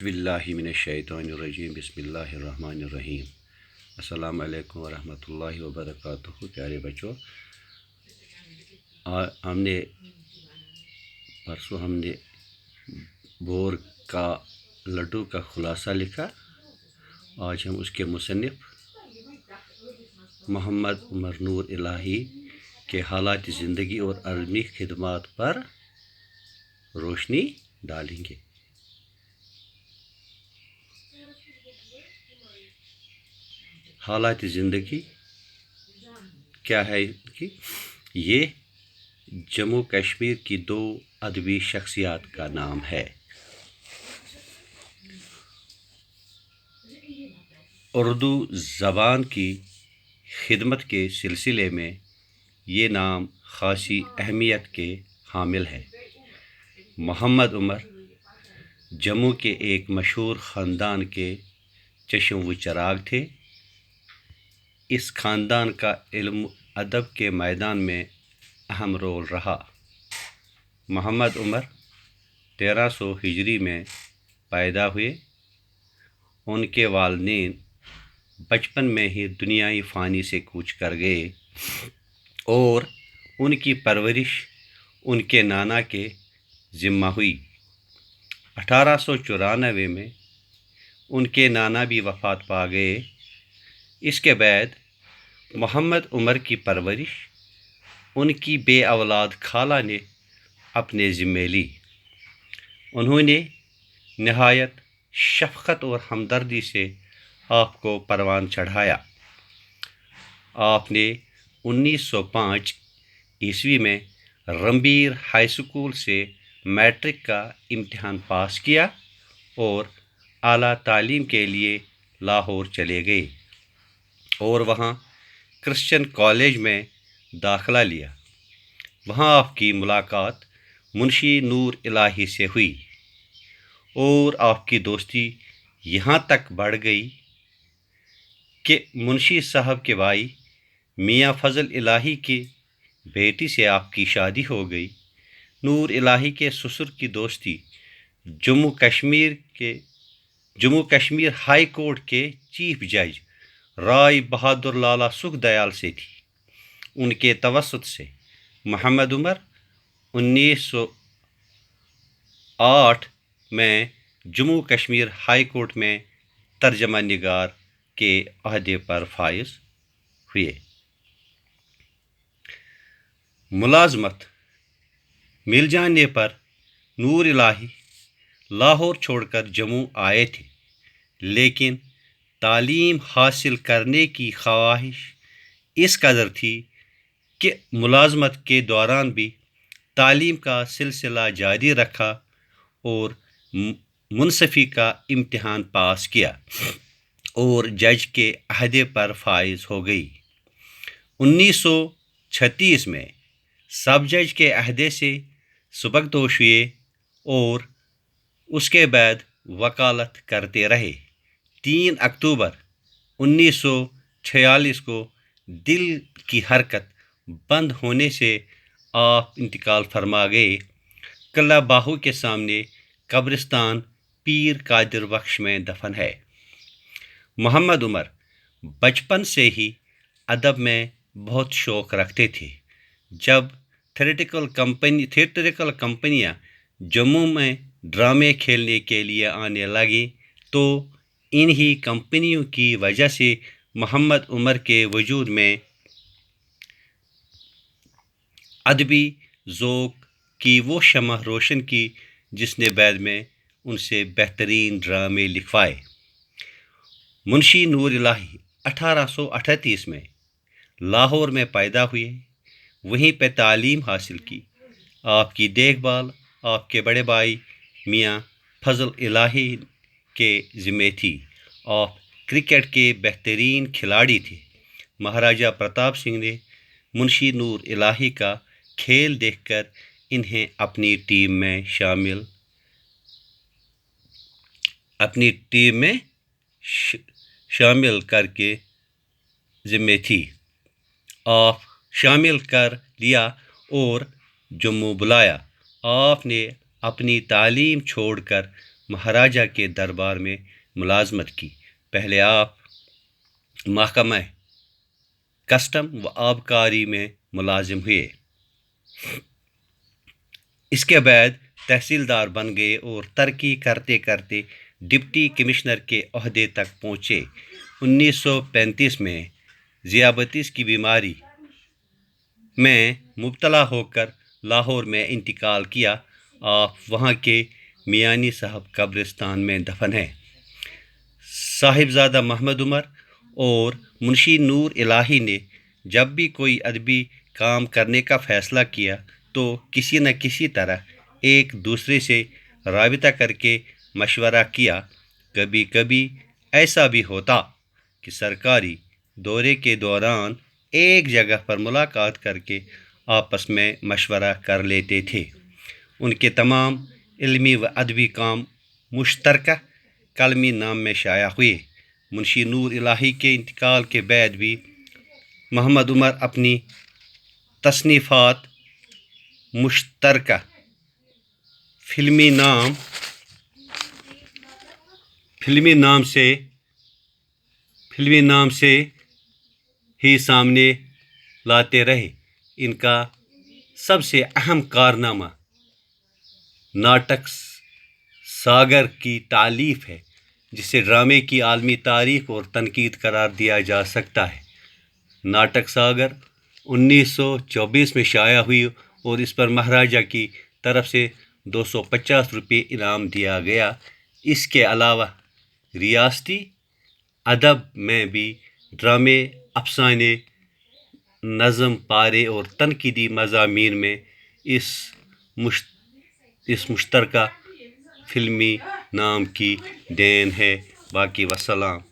باللہ من الشیطان الرجیم بسم اللہ الرحمن الرحیم السلام علیکم ورحمۃ اللہ وبرکاتہ۔ پیارے بچوں، پرسوں ہم نے بور کا لڈو کا خلاصہ لکھا۔ آج ہم اس کے مصنف محمد عمر نور الہی کے حالات زندگی اور علمی خدمات پر روشنی ڈالیں گے۔ حالات زندگی کیا ہے کہ یہ جموں کشمیر کی دو ادبی شخصیات کا نام ہے۔ اردو زبان کی خدمت کے سلسلے میں یہ نام خاصی اہمیت کے حامل ہے۔ محمد عمر جموں کے ایک مشہور خاندان کے چشم و چراغ تھے۔ اس خاندان کا علم ادب کے میدان میں اہم رول رہا۔ محمد عمر 1300 ہجری میں پیدا ہوئے۔ ان کے والدین بچپن میں ہی دنیائی فانی سے کوچ کر گئے اور ان کی پرورش ان کے نانا کے ذمہ ہوئی۔ 1894 میں ان کے نانا بھی وفات پا گئے۔ اس کے بعد محمد عمر کی پرورش ان کی بے اولاد خالہ نے اپنے ذمے لی۔ انہوں نے نہایت شفقت اور ہمدردی سے آپ کو پروان چڑھایا۔ آپ نے 1905 عیسوی میں رنبیر ہائی سکول سے میٹرک کا امتحان پاس کیا اور اعلیٰ تعلیم کے لیے لاہور چلے گئے اور وہاں کرسچن کالج میں داخلہ لیا۔ وہاں آپ کی ملاقات منشی نور الہی سے ہوئی اور آپ کی دوستی یہاں تک بڑھ گئی کہ منشی صاحب کے بھائی میاں فضل الہی کی بیٹی سے آپ کی شادی ہو گئی۔ نور الہی کے سسر کی دوستی جموں کشمیر ہائی کورٹ کے چیف جج رائے بہادر لالہ سکھ دیال سے تھی۔ ان کے توسط سے محمد عمر 1908 میں جموں کشمیر ہائی کورٹ میں ترجمہ نگار کے عہدے پر فائز ہوئے۔ ملازمت مل جانے پر نور الہی لاہور چھوڑ کر جموں آئے تھے، لیکن تعلیم حاصل کرنے کی خواہش اس قدر تھی کہ ملازمت کے دوران بھی تعلیم کا سلسلہ جاری رکھا اور منصفی کا امتحان پاس کیا اور جج کے عہدے پر فائز ہو گئی۔ 1936 میں سب جج کے عہدے سے سبکدوش ہوئے اور اس کے بعد وکالت کرتے رہے۔ 3 اکتوبر 1946 کو دل کی حرکت بند ہونے سے آپ انتقال فرما گئے۔ قلعہ باہو کے سامنے قبرستان پیر قادر بخش میں دفن ہے۔ محمد عمر بچپن سے ہی ادب میں بہت شوق رکھتے تھے۔ جب تھیٹریکل کمپنیاں جموں میں ڈرامے کھیلنے کے لیے آنے لگیں تو انہی کمپنیوں کی وجہ سے محمد عمر کے وجود میں ادبی ذوق کی وہ شمع روشن کی جس نے بعد میں ان سے بہترین ڈرامے لکھوائے۔ منشی نور الہی 1838 میں لاہور میں پیدا ہوئے، وہیں پہ تعلیم حاصل کی۔ آپ کی دیکھ بھال آپ کے بڑے بھائی میاں فضل الہی کے ذمے تھی۔ آپ کرکٹ کے بہترین کھلاڑی تھے۔ مہاراجہ پرتاپ سنگھ نے منشی نور الہی کا کھیل دیکھ کر انہیں اپنی ٹیم میں شامل کر کے ذمہ تھی۔ آپ شامل کر لیا اور جموں بلایا۔ آپ نے اپنی تعلیم چھوڑ کر مہاراجہ کے دربار میں ملازمت کی۔ پہلے آپ محکمہ کسٹم و آبکاری میں ملازم ہوئے، اس کے بعد تحصیلدار بن گئے اور ترقی کرتے کرتے ڈپٹی کمشنر کے عہدے تک پہنچے۔ 1935 میں ذیابیطس کی بیماری میں مبتلا ہو کر لاہور میں انتقال کیا۔ آپ وہاں کے میانی صاحب قبرستان میں دفن ہیں۔ صاحبزادہ محمد عمر اور منشی نور الہی نے جب بھی کوئی ادبی کام کرنے کا فیصلہ کیا تو کسی نہ کسی طرح ایک دوسرے سے رابطہ کر کے مشورہ کیا۔ کبھی کبھی ایسا بھی ہوتا کہ سرکاری دورے کے دوران ایک جگہ پر ملاقات کر کے آپس میں مشورہ کر لیتے تھے۔ ان کے تمام علمی و ادبی کام مشترکہ قلمی نام میں شائع ہوئے۔ منشی نور الہی کے انتقال کے بعد بھی محمد عمر اپنی تصنیفات مشترکہ فلمی نام سے ہی سامنے لاتے رہے۔ ان کا سب سے اہم کارنامہ ناٹک ساگر کی تالیف ہے، جسے ڈرامے کی عالمی تاریخ اور تنقید قرار دیا جا سکتا ہے۔ ناٹک ساگر 1924 میں شائع ہوئی اور اس پر مہاراجہ کی طرف سے 250 روپے انعام دیا گیا۔ اس کے علاوہ ریاستی ادب میں بھی ڈرامے، افسانے، نظم پارے اور تنقیدی مضامین میں اس مشترکہ فلمی نام کی دین ہے۔ باقی وسلام۔